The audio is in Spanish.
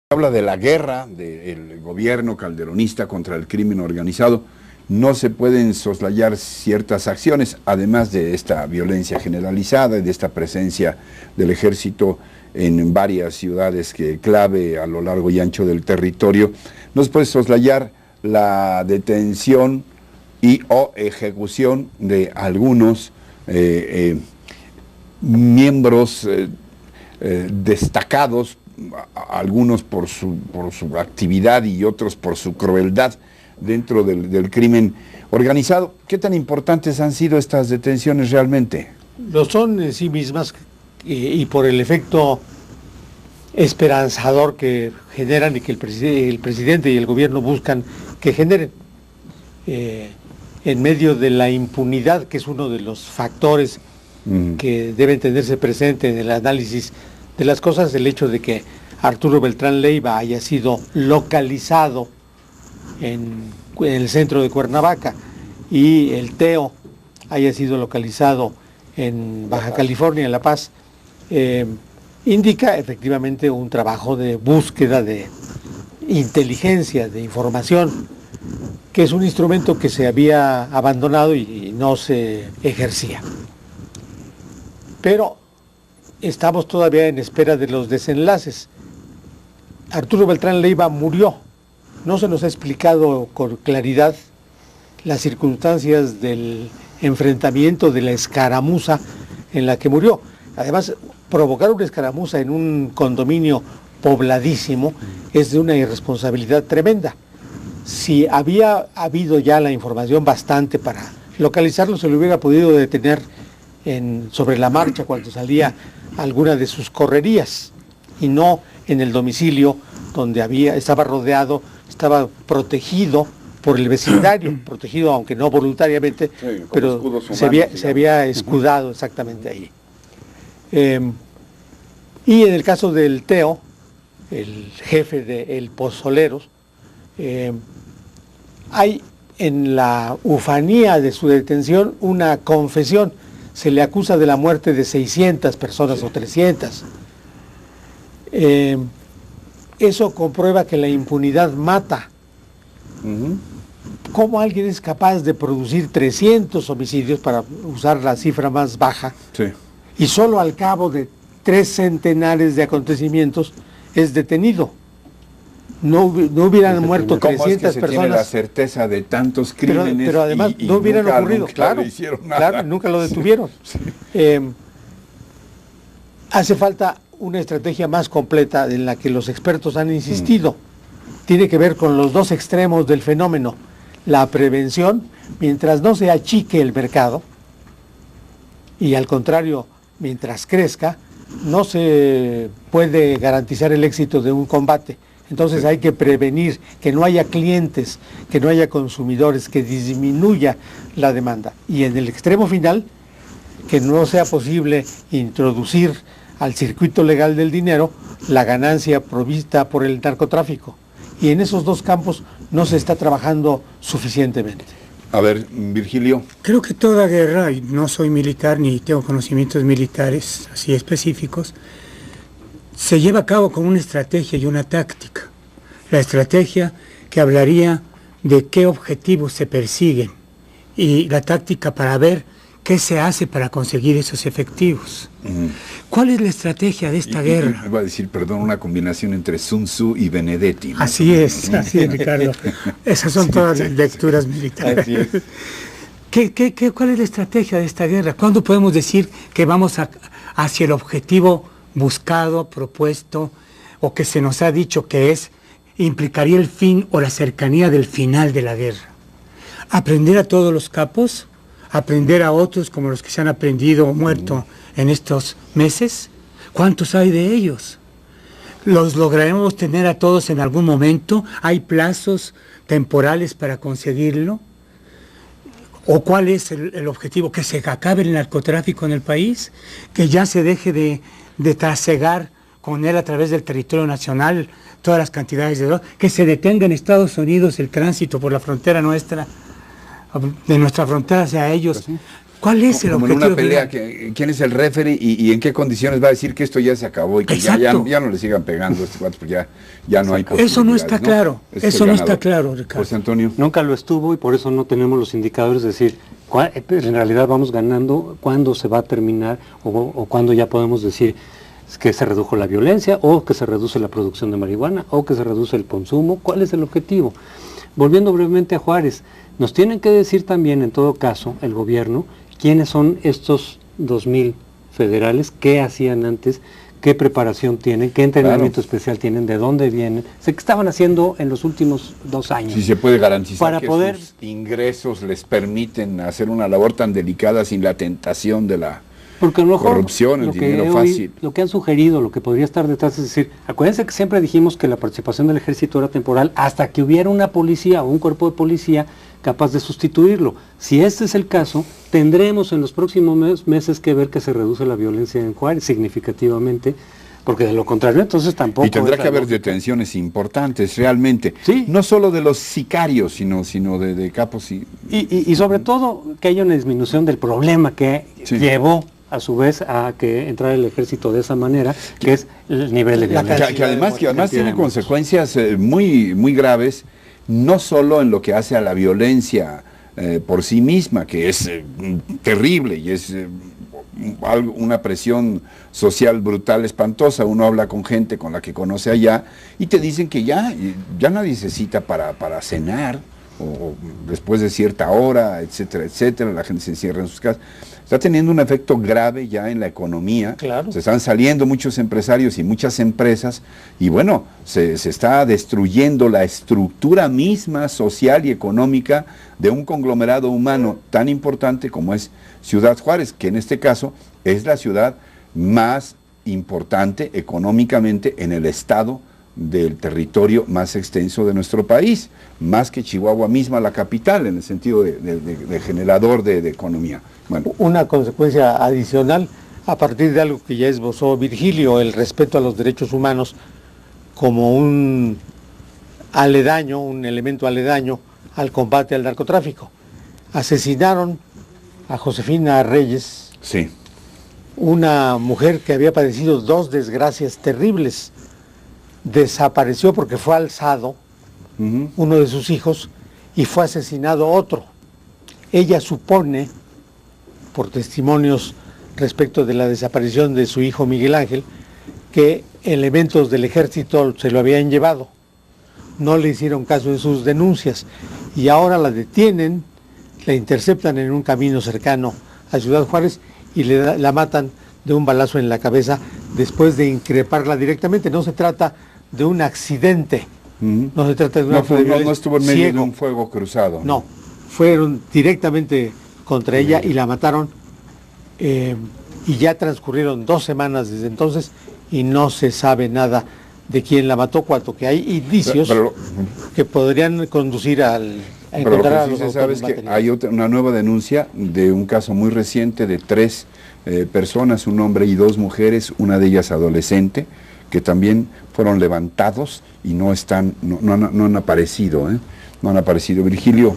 Habla de la guerra del gobierno calderonista contra el crimen organizado. No se pueden soslayar ciertas acciones, además de esta violencia generalizada y de esta presencia del ejército en varias ciudades clave a lo largo y ancho del territorio. No se puede soslayar la detención y o ejecución de algunos miembros destacados, algunos por su actividad y otros por su crueldad dentro del crimen organizado. ¿Qué tan importantes han sido estas detenciones realmente? Lo son en sí mismas y por el efecto esperanzador que generan y que el presidente y el gobierno buscan que generen. En medio de la impunidad, que es uno de los factores que deben tenerse presente en el análisis de las cosas, el hecho de que Arturo Beltrán Leiva haya sido localizado en el centro de Cuernavaca y el Teo haya sido localizado en Baja California, en La Paz, indica efectivamente un trabajo de búsqueda de inteligencia, de información, que es un instrumento que se había abandonado y no se ejercía. Pero estamos todavía en espera de los desenlaces. Arturo Beltrán Leiva murió. No se nos ha explicado con claridad las circunstancias del enfrentamiento, de la escaramuza en la que murió. Además, provocar una escaramuza en un condominio pobladísimo es de una irresponsabilidad tremenda. Si había habido ya la información bastante para localizarlo, se lo hubiera podido detener sobre la marcha cuando salía alguna de sus correrías y no en el domicilio donde estaba rodeado, estaba protegido por el vecindario, protegido aunque no voluntariamente, sí, pero humanos, se había escudado exactamente ahí. Y en el caso del Teo, el jefe de El Pozoleros, hay en la ufanía de su detención una confesión. Se le acusa de la muerte de 600 personas o 300. Eso comprueba que la impunidad mata. ¿Cómo alguien es capaz de producir 300 homicidios, para usar la cifra más baja, y solo al cabo de 3 centenares de acontecimientos es detenido? No hubieran muerto 300 es que se personas. Tiene la certeza de tantos crímenes, pero además y no hubieran ocurrido. Claro, Nunca lo detuvieron. Sí. Hace falta una estrategia más completa en la que los expertos han insistido. Tiene que ver con los dos extremos del fenómeno. La prevención, mientras no se achique el mercado, y al contrario, mientras crezca, no se puede garantizar el éxito de un combate. Entonces hay que prevenir que no haya clientes, que no haya consumidores, que disminuya la demanda. Y en el extremo final, que no sea posible introducir al circuito legal del dinero la ganancia provista por el narcotráfico. Y en esos dos campos no se está trabajando suficientemente. A ver, Virgilio. Creo que toda guerra, y no soy militar ni tengo conocimientos militares así específicos, se lleva a cabo con una estrategia y una táctica. La estrategia que hablaría de qué objetivos se persiguen y la táctica para ver qué se hace para conseguir esos efectivos. ¿Cuál es la estrategia de esta guerra? Iba a decir, perdón, una combinación entre Sun Tzu y Benedetti, ¿no? Así es, Ricardo. Esas son todas las lecturas militares. Así es. ¿Cuál es la estrategia de esta guerra? ¿Cuándo podemos decir que vamos hacia el objetivo buscado, propuesto, o que se nos ha dicho que implicaría el fin o la cercanía del final de la guerra? ¿Aprender a todos los capos? ¿Aprender a otros como los que se han aprendido o muerto en estos meses? ¿Cuántos hay de ellos? ¿Los lograremos tener a todos en algún momento? ¿Hay plazos temporales para conseguirlo? ¿O cuál es el objetivo? ¿Que se acabe el narcotráfico en el país? ¿Que ya se deje de trasegar con él a través del territorio nacional todas las cantidades de drogas? ¿Que se detenga en Estados Unidos el tránsito por la frontera nuestra, de nuestra frontera hacia ellos, ¿Cuál es el como objetivo? en una pelea, ¿quién es el referee y en qué condiciones va a decir que esto ya se acabó y que ya no le sigan pegando a estos cuates porque ya no hay posibilidades? Eso no está claro, eso no está claro, Ricardo. José Antonio. Nunca lo estuvo y por eso no tenemos los indicadores de decir, en realidad vamos ganando, cuándo se va a terminar o cuándo ya podemos decir que se redujo la violencia o que se reduce la producción de marihuana o que se reduce el consumo. ¿Cuál es el objetivo? Volviendo brevemente a Juárez, nos tienen que decir también, en todo caso, el gobierno, quiénes son estos 2,000 federales, qué hacían antes, qué preparación tienen, qué entrenamiento especial tienen, de dónde vienen, sé que estaban haciendo en los últimos 2 años. Si se puede garantizar para que poder, sus ingresos les permiten hacer una labor tan delicada sin la tentación de la porque a lo mejor corrupción, el dinero fácil. Lo que han sugerido, lo que podría estar detrás es decir, acuérdense que siempre dijimos que la participación del ejército era temporal hasta que hubiera una policía o un cuerpo de policía capaz de sustituirlo. Si este es el caso, tendremos en los próximos meses que ver que se reduce la violencia en Juárez significativamente, porque de lo contrario entonces tampoco... Y tendrá que haber detenciones importantes realmente, sí, no solo de los sicarios, sino de capos y sobre todo que haya una disminución del problema que llevó a su vez a que entrara el ejército de esa manera, que es el nivel de violencia. Que además tiene consecuencias muy graves, no solo en lo que hace a la violencia por sí misma, que es terrible y es una presión social brutal, espantosa. Uno habla con gente con la que conoce allá y te dicen que ya nadie se cita para cenar, o después de cierta hora, etcétera, etcétera, la gente se encierra en sus casas. Está teniendo un efecto grave ya en la economía. Claro. Se están saliendo muchos empresarios y muchas empresas y bueno, se está destruyendo la estructura misma social y económica de un conglomerado humano tan importante como es Ciudad Juárez, que en este caso es la ciudad más importante económicamente en el estado del territorio más extenso de nuestro país, más que Chihuahua misma, la capital, en el sentido de generador de economía. Bueno. Una consecuencia adicional, a partir de algo que ya esbozó Virgilio, el respeto a los derechos humanos como un aledaño, un elemento aledaño al combate al narcotráfico. Asesinaron a Josefina Reyes, sí, una mujer que había padecido 2 desgracias terribles. Desapareció porque fue alzado uno de sus hijos y fue asesinado otro. Ella supone, por testimonios respecto de la desaparición de su hijo Miguel Ángel, que elementos del ejército se lo habían llevado. No le hicieron caso de sus denuncias y ahora la detienen, la interceptan en un camino cercano a Ciudad Juárez y la matan de un balazo en la cabeza después de increparla directamente. No se trata de un accidente, no se trata de un acto de violencia. No estuvo en medio de un fuego cruzado. No, fueron directamente contra ella y la mataron y ya transcurrieron 2 semanas desde entonces y no se sabe nada de quién la mató, cuanto que hay indicios que podrían conducir a encontrar a los autores. Sabes que hay una nueva denuncia de un caso muy reciente de 3 personas, un hombre y 2 mujeres, una de ellas adolescente, que también fueron levantados y no han aparecido, no han aparecido. Virgilio.